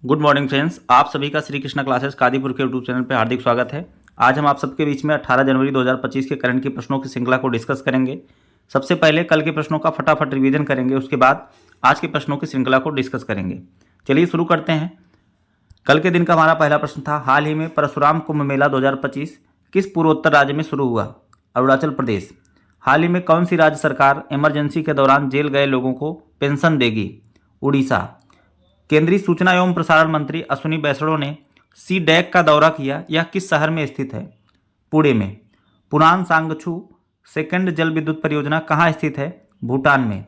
Good morning friends, आप सभी का श्री कृष्णा क्लासेस कादीपुर के यूट्यूब चैनल पर हार्दिक स्वागत है। आज हम आप सबके बीच में 18 जनवरी 2025 के करंट के प्रश्नों की श्रृंखला को डिस्कस करेंगे। सबसे पहले कल के प्रश्नों का फटाफट रिवीजन करेंगे, उसके बाद आज के प्रश्नों की श्रृंखला को डिस्कस करेंगे। चलिए शुरू करते हैं। कल के दिन का हमारा पहला प्रश्न था, हाल ही में परशुराम कुंभ मेला 2025 किस पूर्वोत्तर राज्य में शुरू हुआ? अरुणाचल प्रदेश। हाल ही में कौन सी राज्य सरकार इमरजेंसी के दौरान जेल गए लोगों को पेंशन देगी? उड़ीसा। केंद्रीय सूचना एवं प्रसारण मंत्री अश्विनी वैष्णव ने सी डैक का दौरा किया। यह किस शहर में स्थित है? पुणे में। पुरान सांगछू सेकंड जल विद्युत परियोजना कहाँ स्थित है? भूटान में।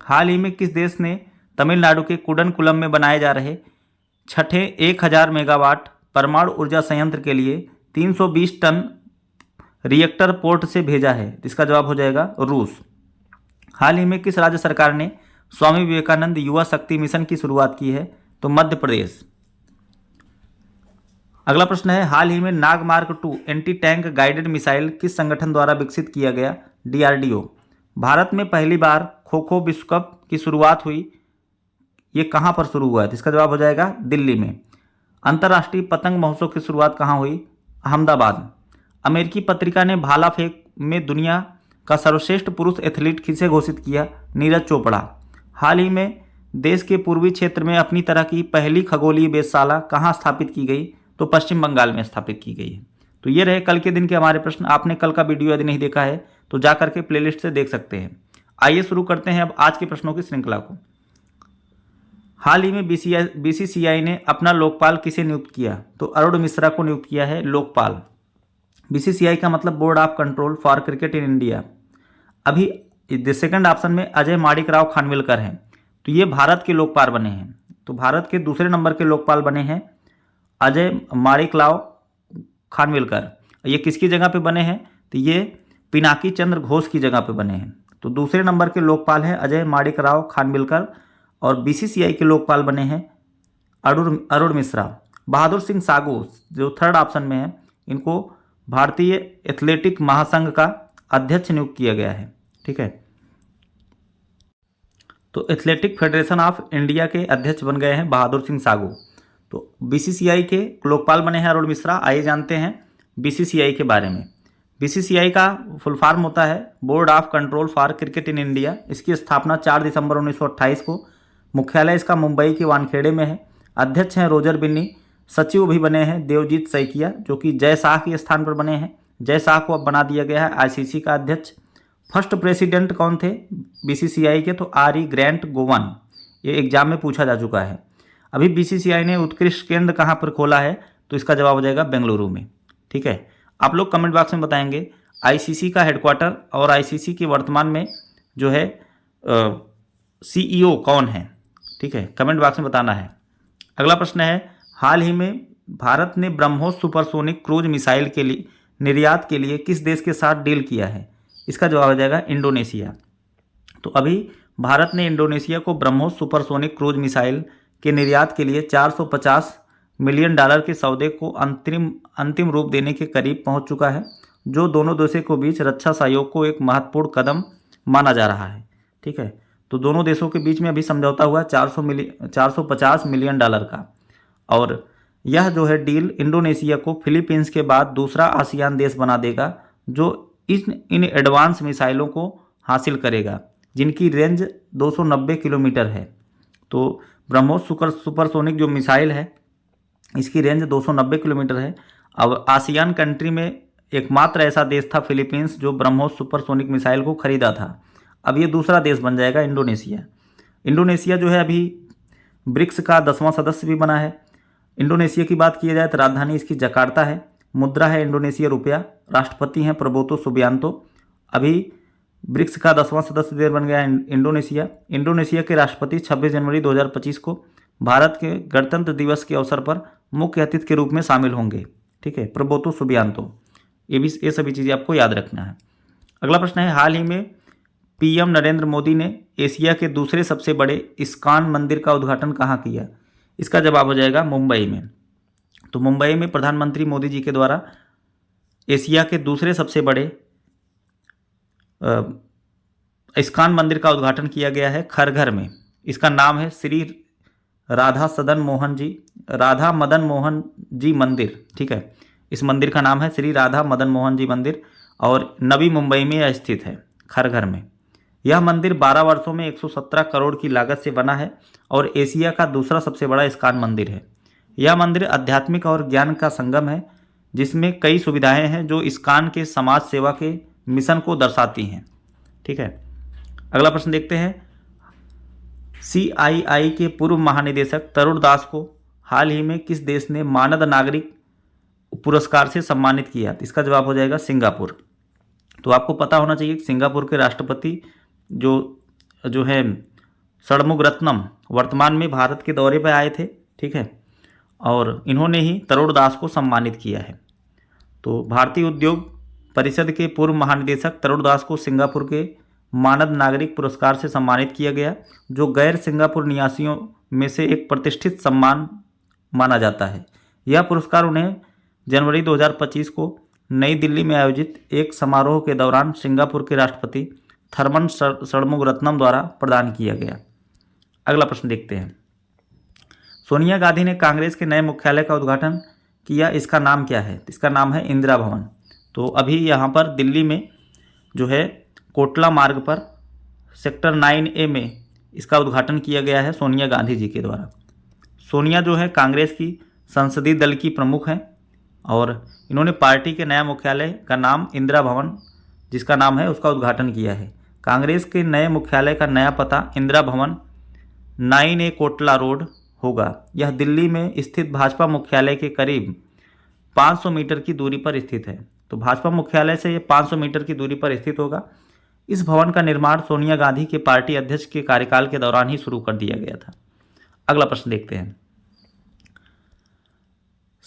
हाल ही में किस देश ने तमिलनाडु के कुडनकुलम में बनाए जा रहे छठे 1000 मेगावाट परमाणु ऊर्जा संयंत्र के लिए 320 टन रिएक्टर पोर्ट से भेजा है? इसका जवाब हो जाएगा रूस। हाल ही में किस राज्य सरकार ने स्वामी विवेकानंद युवा शक्ति मिशन की शुरुआत की है? तो मध्य प्रदेश। अगला प्रश्न है, हाल ही में Nag mark 2 anti tank guided missile किस संगठन द्वारा विकसित किया गया? डीआरडीओ। भारत में पहली बार खो खो विश्व कप की शुरुआत हुई, ये कहाँ पर शुरू हुआ है? इसका जवाब हो जाएगा दिल्ली में। अंतर्राष्ट्रीय पतंग महोत्सव की शुरुआत कहाँ हुई? अहमदाबाद। अमेरिकी पत्रिका ने भाला फेंक में दुनिया का सर्वश्रेष्ठ पुरुष एथलीट किसे घोषित किया? नीरज चोपड़ा। हाल ही में देश के पूर्वी क्षेत्र में अपनी तरह की पहली खगोलीय वेधशाला कहाँ स्थापित की गई? तो पश्चिम बंगाल में स्थापित की गई है। तो ये रहे कल के दिन के हमारे प्रश्न। आपने कल का वीडियो यदि नहीं देखा है तो जा करके प्लेलिस्ट से देख सकते हैं। आइए शुरू करते हैं अब आज के प्रश्नों की श्रृंखला को। हाल ही में बीसीसीआई ने अपना लोकपाल किसे नियुक्त किया? तो अरुण मिश्रा को नियुक्त किया है लोकपाल। बीसीसीआई का मतलब board of control for cricket in India. अभी सेकंड ऑप्शन में अजय माणिकराव खानविलकर हैं, तो ये भारत के लोकपाल बने हैं। तो भारत के दूसरे नंबर के लोकपाल बने हैं अजय माणिकराव खानविलकर। ये किसकी जगह पे बने हैं? तो ये पिनाकी चंद्र घोष की जगह पे बने हैं। तो दूसरे नंबर के लोकपाल हैं अजय माणिकराव खानविलकर और बीसीसीआई के लोकपाल बने हैं अरुण मिश्रा। बहादुर सिंह सागू जो थर्ड ऑप्शन में है, इनको भारतीय एथलेटिक महासंघ का अध्यक्ष नियुक्त किया गया है। ठीक है, तो एथलेटिक फेडरेशन ऑफ इंडिया के अध्यक्ष बन गए हैं बहादुर सिंह सागू। तो बीसीसीआई के लोकपाल बने हैं अरुण मिश्रा। आइए जानते हैं बीसीसीआई के बारे में। बीसीसीआई का फुल फॉर्म होता है board of control for cricket in India. इसकी स्थापना 4 दिसंबर 1928 को। मुख्यालय इसका मुंबई के वानखेड़े में है। अध्यक्ष हैं रोजर बिन्नी। सचिव भी बने हैं देवजीत सैकिया, जो कि जय शाह के स्थान पर बने हैं। जय शाह को अब बना दिया गया है आईसीसी का अध्यक्ष। फर्स्ट प्रेसिडेंट कौन थे बीसीसीआई के? तो आर ई ग्रैंट गोवन। ये एग्जाम में पूछा जा चुका है। अभी बीसीसीआई ने उत्कृष्ट केंद्र कहाँ पर खोला है? तो इसका जवाब हो जाएगा बेंगलुरु में। ठीक है, आप लोग कमेंट बॉक्स में बताएंगे आईसीसी का हेडक्वार्टर और आईसीसी के वर्तमान में जो है सीईओ कौन है। ठीक है, कमेंट बॉक्स में बताना है। अगला प्रश्न है, हाल ही में भारत ने ब्रह्मोस सुपरसोनिक क्रूज मिसाइल के लिए निर्यात के लिए किस देश के साथ डील किया है? इसका जवाब हो जाएगा इंडोनेशिया। तो अभी भारत ने इंडोनेशिया को ब्रह्मोस सुपरसोनिक क्रूज मिसाइल के निर्यात के लिए $450 मिलियन के सौदे को अंतिम रूप देने के करीब पहुंच चुका है, जो दोनों देशों के बीच रक्षा सहयोग को एक महत्वपूर्ण कदम माना जा रहा है। ठीक है, तो दोनों देशों के बीच में अभी समझौता हुआ 450 मिलियन डॉलर का। और यह जो है डील इंडोनेशिया को फिलीपींस के बाद दूसरा आसियान देश बना देगा जो इन एडवांस मिसाइलों को हासिल करेगा, जिनकी रेंज 290 किलोमीटर है। तो ब्रह्मोस सुपरसोनिक जो मिसाइल है, इसकी रेंज 290 किलोमीटर है। अब आसियान कंट्री में एकमात्र ऐसा देश था फिलीपींस जो ब्रह्मोस सुपरसोनिक मिसाइल को खरीदा था। अब ये दूसरा देश बन जाएगा इंडोनेशिया। इंडोनेशिया जो है अभी ब्रिक्स का 10वां सदस्य भी बना है। इंडोनेशिया की बात की जाए तो राजधानी इसकी जकार्ता है। मुद्रा है इंडोनेशिया रुपया। राष्ट्रपति हैं प्रबोतो सुबियांतो। अभी ब्रिक्स का 10वां सदस्य देश बन गया इंडोनेशिया। इंडोनेशिया के राष्ट्रपति 26 जनवरी 2025 को भारत के गणतंत्र दिवस के अवसर पर मुख्य अतिथि के रूप में शामिल होंगे। ठीक है, प्रबोतो सुबियांतो। ये सभी चीज़ें आपको याद रखना है। अगला प्रश्न है, हाल ही में पीएम नरेंद्र मोदी ने एशिया के दूसरे सबसे बड़े इस्कॉन मंदिर का उद्घाटन कहाँ किया? इसका जवाब हो जाएगा मुंबई में। तो मुंबई में प्रधानमंत्री मोदी जी के द्वारा एशिया के दूसरे सबसे बड़े इस्कॉन मंदिर का उद्घाटन किया गया है खरघर में। इसका नाम है श्री राधा मदन मोहन जी मंदिर, ठीक है। इस मंदिर का नाम है श्री राधा मदन मोहन जी मंदिर और नवी मुंबई में यह स्थित है, खरघर में। यह मंदिर 12 वर्षों में 117 करोड़ की लागत से बना है और एशिया का दूसरा सबसे बड़ा इस्कॉन मंदिर है। यह मंदिर आध्यात्मिक और ज्ञान का संगम है, जिसमें कई सुविधाएं हैं जो इस्कॉन के समाज सेवा के मिशन को दर्शाती हैं, ठीक है। अगला प्रश्न देखते हैं। CII के पूर्व महानिदेशक तरुण दास को हाल ही में किस देश ने मानद नागरिक पुरस्कार से सम्मानित किया? इसका जवाब हो जाएगा सिंगापुर। तो आपको पता होना चाहिए कि सिंगापुर के राष्ट्रपति जो है षणमुगरत्नम वर्तमान में भारत के दौरे पर आए थे, ठीक है, और इन्होंने ही तरुण दास को सम्मानित किया है। तो भारतीय उद्योग परिषद के पूर्व महानिदेशक तरुण दास को सिंगापुर के मानद नागरिक पुरस्कार से सम्मानित किया गया, जो गैर सिंगापुर निवासियों में से एक प्रतिष्ठित सम्मान माना जाता है। यह पुरस्कार उन्हें जनवरी 2025 को नई दिल्ली में आयोजित एक समारोह के दौरान सिंगापुर के राष्ट्रपति थरमन षणमुगरत्नम द्वारा प्रदान किया गया। अगला प्रश्न देखते हैं। सोनिया गांधी ने कांग्रेस के नए मुख्यालय का उद्घाटन किया, इसका नाम क्या है? इसका नाम है इंदिरा भवन। तो अभी यहाँ पर दिल्ली में जो है कोटला मार्ग पर सेक्टर 9A में इसका उद्घाटन किया गया है सोनिया गांधी जी के द्वारा। सोनिया जो है कांग्रेस की संसदीय दल की प्रमुख हैं और इन्होंने पार्टी के नया मुख्यालय का नाम इंदिरा भवन, जिसका नाम है, उसका उद्घाटन किया है। कांग्रेस के नए मुख्यालय का नया पता इंदिरा भवन 9A कोटला रोड होगा। यह दिल्ली में स्थित भाजपा मुख्यालय के करीब 500 मीटर की दूरी पर स्थित है। तो भाजपा मुख्यालय से ये 500 मीटर की दूरी पर स्थित होगा। इस भवन का निर्माण सोनिया गांधी के पार्टी अध्यक्ष के कार्यकाल के दौरान ही शुरू कर दिया गया था। अगला प्रश्न देखते हैं।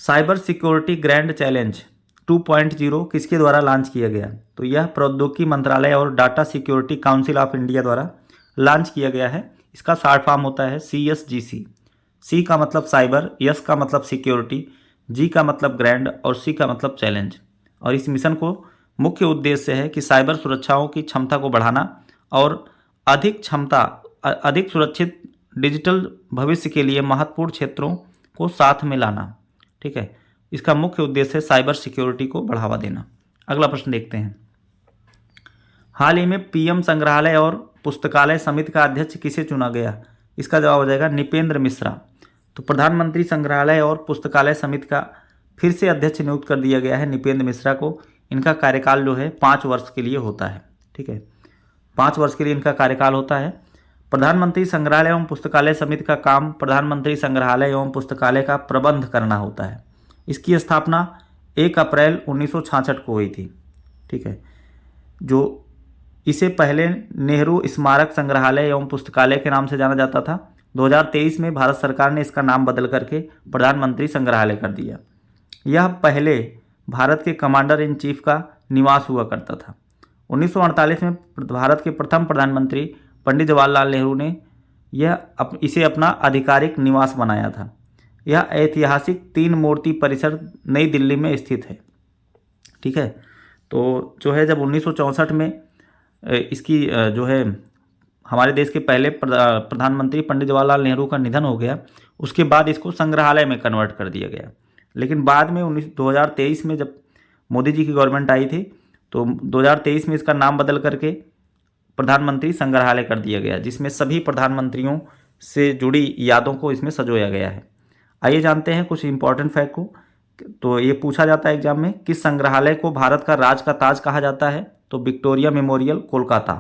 साइबर सिक्योरिटी ग्रैंड चैलेंज 2.0 किसके द्वारा लॉन्च किया गया? तो यह प्रौद्योगिकी मंत्रालय और data security council of India द्वारा लॉन्च किया गया है। इसका शॉर्ट फॉर्म होता है CSGC। C का मतलब साइबर, S का मतलब सिक्योरिटी, G का मतलब ग्रैंड और C का मतलब चैलेंज। और इस मिशन को मुख्य उद्देश्य है कि साइबर सुरक्षाओं की क्षमता को बढ़ाना और अधिक सुरक्षित डिजिटल भविष्य के लिए महत्वपूर्ण क्षेत्रों को साथ में लाना, ठीक है। इसका मुख्य उद्देश्य है साइबर सिक्योरिटी को बढ़ावा देना। अगला प्रश्न देखते हैं। हाल ही में PM संग्रहालय और पुस्तकालय समिति का अध्यक्ष किसे चुना गया? इसका जवाब हो जाएगा निपेंद्र मिश्रा। तो प्रधानमंत्री संग्रहालय और पुस्तकालय समिति का फिर से अध्यक्ष नियुक्त कर दिया गया है निपेंद्र मिश्रा को। इनका कार्यकाल जो है 5 वर्ष के लिए होता है, ठीक है, 5 वर्ष के लिए इनका कार्यकाल होता है। प्रधानमंत्री संग्रहालय एवं पुस्तकालय समिति का काम प्रधानमंत्री संग्रहालय एवं पुस्तकालय का प्रबंध करना होता है। इसकी स्थापना 1 अप्रैल 1966 को हुई थी, ठीक है। जो इसे पहले नेहरू स्मारक संग्रहालय एवं पुस्तकालय के नाम से जाना जाता था। 2023 में भारत सरकार ने इसका नाम बदल करके प्रधानमंत्री संग्रहालय कर दिया। यह पहले भारत के कमांडर इन चीफ का निवास हुआ करता था। 1948 में भारत के प्रथम प्रधानमंत्री पंडित जवाहरलाल नेहरू ने इसे अपना आधिकारिक निवास बनाया था। यह ऐतिहासिक 3 मूर्ति परिसर नई दिल्ली में स्थित है, ठीक है। तो जो है जब 1964 में इसकी जो है हमारे देश के पहले प्रधानमंत्री पंडित जवाहरलाल नेहरू का निधन हो गया, उसके बाद इसको संग्रहालय में कन्वर्ट कर दिया गया। लेकिन बाद में 2023 में जब मोदी जी की गवर्नमेंट आई थी तो 2023 में इसका नाम बदल करके प्रधानमंत्री संग्रहालय कर दिया गया, जिसमें सभी प्रधानमंत्रियों से जुड़ी यादों को इसमें सजोया गया है। आइए जानते हैं कुछ इंपॉर्टेंट फैक्ट को। तो ये पूछा जाता है एग्जाम में, किस संग्रहालय को भारत का राज का ताज कहा जाता है? तो विक्टोरिया मेमोरियल, कोलकाता।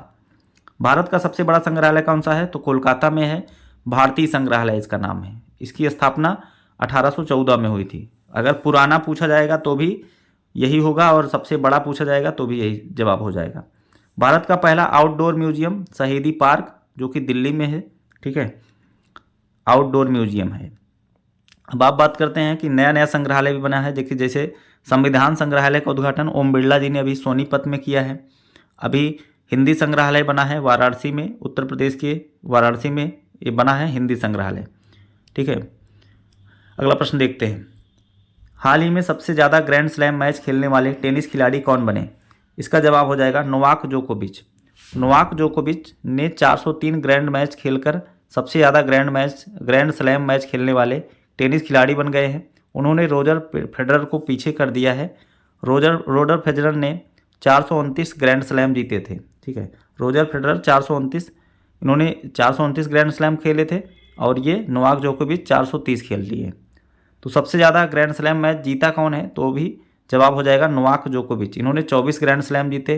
भारत का सबसे बड़ा संग्रहालय कौन सा है? तो कोलकाता में है, भारतीय संग्रहालय इसका नाम है। इसकी स्थापना 1814 में हुई थी। अगर पुराना पूछा जाएगा तो भी यही होगा और सबसे बड़ा पूछा जाएगा तो भी यही जवाब हो जाएगा। भारत का पहला आउटडोर म्यूजियम शहीदी पार्क, जो कि दिल्ली में है, ठीक है, आउटडोर म्यूजियम है। अब आप बात करते हैं कि नया नया संग्रहालय भी बना है। देखिए, जैसे संविधान संग्रहालय का उद्घाटन ओम बिरला जी ने अभी सोनीपत में किया है। अभी हिंदी संग्रहालय बना है वाराणसी में, उत्तर प्रदेश के वाराणसी में ये बना है हिंदी संग्रहालय, ठीक है। अगला प्रश्न देखते हैं। हाल ही में सबसे ज़्यादा ग्रैंड स्लैम मैच खेलने वाले टेनिस खिलाड़ी कौन बने? इसका जवाब हो जाएगा नोवाक जोकोविच। नोवाक जोकोविच ने 403 ग्रैंड मैच खेलकर सबसे ज़्यादा ग्रैंड स्लैम मैच खेलने वाले टेनिस खिलाड़ी बन गए हैं। उन्होंने रोजर फेडरर को पीछे कर दिया है। रोजर फेडरर ने 429 ग्रैंड स्लैम जीते थे। ठीक है, रोजर फेडरर 429, इन्होंने 429 ग्रैंड स्लैम खेले थे और ये नोवाक जोकोविच 430 खेल लिए। तो सबसे ज़्यादा ग्रैंड स्लैम मैच जीता कौन है, तो भी जवाब हो जाएगा नोवाक जोकोविच। इन्होंने 24 ग्रैंड स्लैम जीते।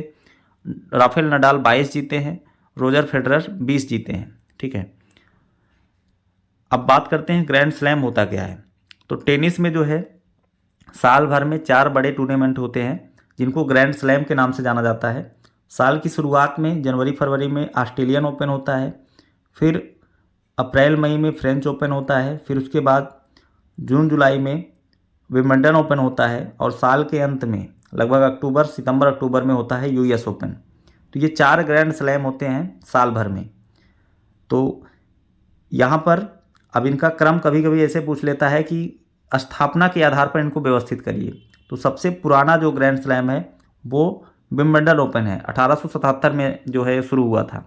राफेल नडाल 22 जीते हैं, रोजर फेडरर 20 जीते हैं। ठीक है, अब बात करते हैं ग्रैंड स्लैम होता क्या है। तो टेनिस में जो है साल भर में 4 बड़े टूर्नामेंट होते हैं जिनको ग्रैंड स्लैम के नाम से जाना जाता है। साल की शुरुआत में जनवरी फरवरी में ऑस्ट्रेलियन ओपन होता है, फिर अप्रैल मई में फ्रेंच ओपन होता है, फिर उसके बाद जून जुलाई में विंबलडन ओपन होता है और साल के अंत में लगभग सितंबर अक्टूबर में होता है यूएस ओपन। तो ये 4 ग्रैंड स्लैम होते हैं साल भर में। तो यहाँ पर अब इनका क्रम कभी कभी ऐसे पूछ लेता है कि स्थापना के आधार पर इनको व्यवस्थित करिए। तो सबसे पुराना जो ग्रैंड स्लैम है वो विंबलडन ओपन है, 1877 में जो है शुरू हुआ था।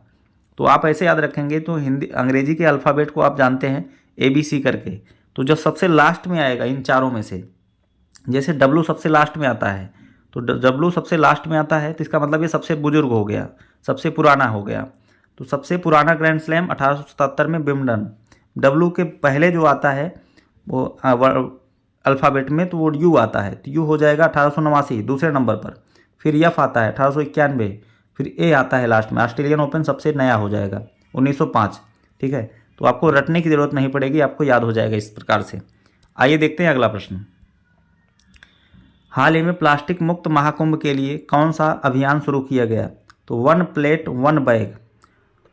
तो आप ऐसे याद रखेंगे, तो हिंदी अंग्रेजी के अल्फ़ाबेट को आप जानते हैं ABC करके, तो जो सबसे लास्ट में आएगा इन चारों में से, जैसे W सबसे लास्ट में आता है, तो W सबसे लास्ट में आता है तो इसका मतलब ये सबसे बुजुर्ग हो गया, सबसे पुराना हो गया। तो सबसे पुराना ग्रैंड स्लैम 1877 में विंबलडन। W के पहले जो आता है वो अल्फ़ाबेट में, तो वो U आता है, तो U हो जाएगा 1889 दूसरे नंबर पर। फिर F आता है 1891, फिर A आता है लास्ट में। ऑस्ट्रेलियन ओपन सबसे नया हो जाएगा 1905। ठीक है, तो आपको रटने की ज़रूरत नहीं पड़ेगी, आपको याद हो जाएगा इस प्रकार से। आइए देखते हैं अगला प्रश्न। हाल ही में प्लास्टिक मुक्त महाकुंभ के लिए कौन सा अभियान शुरू किया गया? तो 1 प्लेट 1 बैग।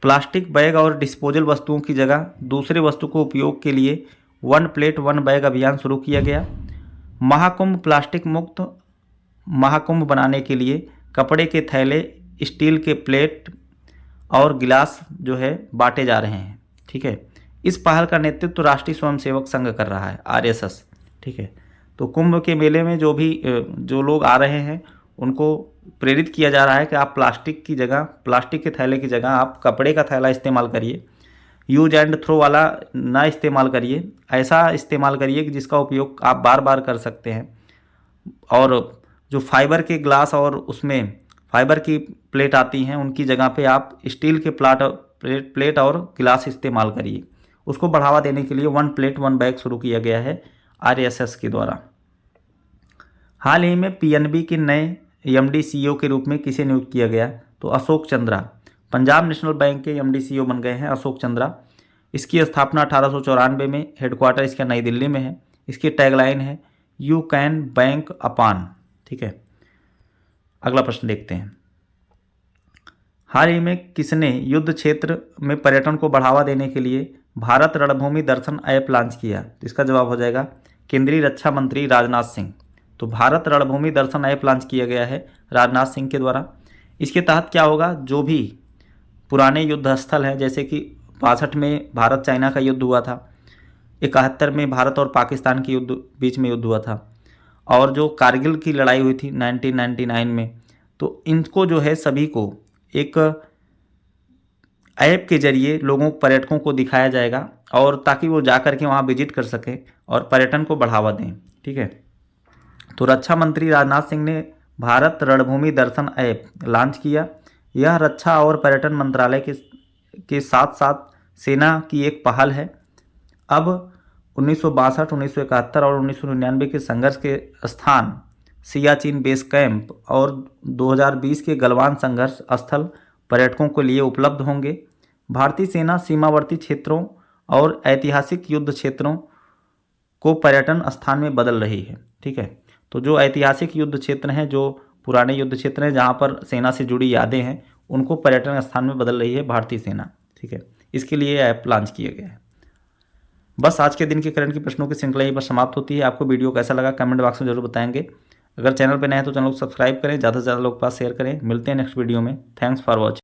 प्लास्टिक बैग और डिस्पोजल वस्तुओं की जगह दूसरे वस्तु को उपयोग के लिए 1 प्लेट 1 बैग अभियान शुरू किया गया। महाकुंभ प्लास्टिक मुक्त महाकुंभ बनाने के लिए कपड़े के थैले, स्टील के प्लेट और गिलास जो है बांटे जा रहे हैं। ठीक है, इस पहल का नेतृत्व राष्ट्रीय स्वयंसेवक संघ कर रहा है, RSS। ठीक है, तो कुंभ के मेले में जो लोग आ रहे हैं उनको प्रेरित किया जा रहा है कि आप प्लास्टिक के थैले की जगह आप कपड़े का थैला इस्तेमाल करिए। यूज एंड थ्रो वाला ना इस्तेमाल करिए, ऐसा इस्तेमाल करिए कि जिसका उपयोग आप बार बार कर सकते हैं। और जो फाइबर के ग्लास और उसमें फाइबर की प्लेट आती हैं उनकी जगह पे आप स्टील के प्लेट और गिलास इस्तेमाल करिए। उसको बढ़ावा देने के लिए 1 प्लेट 1 बैग शुरू किया गया है RSS के द्वारा। हाल ही में PNB के नए MD CEO के रूप में किसे नियुक्त किया गया? तो अशोक चंद्रा। पंजाब नेशनल बैंक के MD CEO बन गए हैं अशोक चंद्रा। इसकी स्थापना 1894 में, हेडक्वार्टर इसका नई दिल्ली में है। इसकी टैगलाइन है यू कैन बैंक अपान। ठीक है, अगला प्रश्न देखते हैं। हाल ही में किसने युद्ध क्षेत्र में पर्यटन को बढ़ावा देने के लिए भारत रणभूमि दर्शन ऐप लॉन्च किया? इसका जवाब हो जाएगा केंद्रीय रक्षा मंत्री राजनाथ सिंह। तो भारत रणभूमि दर्शन ऐप लॉन्च किया गया है राजनाथ सिंह के द्वारा। इसके तहत क्या होगा, जो भी पुराने युद्ध स्थल हैं, जैसे कि 62 में भारत चाइना का युद्ध हुआ था, 71 में भारत और पाकिस्तान के बीच में युद्ध हुआ था, और जो कारगिल की लड़ाई हुई थी 1999 में, तो इनको जो है सभी को एक ऐप के जरिए पर्यटकों को दिखाया जाएगा, और ताकि वो जा कर के वहाँ विजिट कर सकें और पर्यटन को बढ़ावा दें। ठीक है, तो रक्षा मंत्री राजनाथ सिंह ने भारत रणभूमि दर्शन ऐप लॉन्च किया। यह रक्षा और पर्यटन मंत्रालय के साथ साथ सेना की एक पहल है। अब 1962, 1971 और 1999 के संघर्ष के स्थान सियाचिन बेस कैंप और 2020 के गलवान संघर्ष स्थल पर्यटकों के लिए उपलब्ध होंगे। भारतीय सेना सीमावर्ती क्षेत्रों और ऐतिहासिक युद्ध क्षेत्रों को पर्यटन स्थान में बदल रही है। ठीक है, तो जो ऐतिहासिक युद्ध क्षेत्र हैं, जो पुराने युद्ध क्षेत्र हैं जहाँ पर सेना से जुड़ी यादें हैं, उनको पर्यटन स्थान में बदल रही है भारतीय सेना। ठीक है, इसके लिए ऐप लॉन्च किया गया है। बस आज के दिन के करंट की प्रश्नों की श्रृंखला यहीं पर समाप्त होती है। आपको वीडियो कैसा लगा कमेंट बॉक्स में जरूर बताएंगे। अगर चैनल पर नए हैं तो चैनल को सब्सक्राइब करें, ज़्यादा से ज़्यादा लोग पास शेयर करें। मिलते हैं नेक्स्ट वीडियो में। Thanks for watching.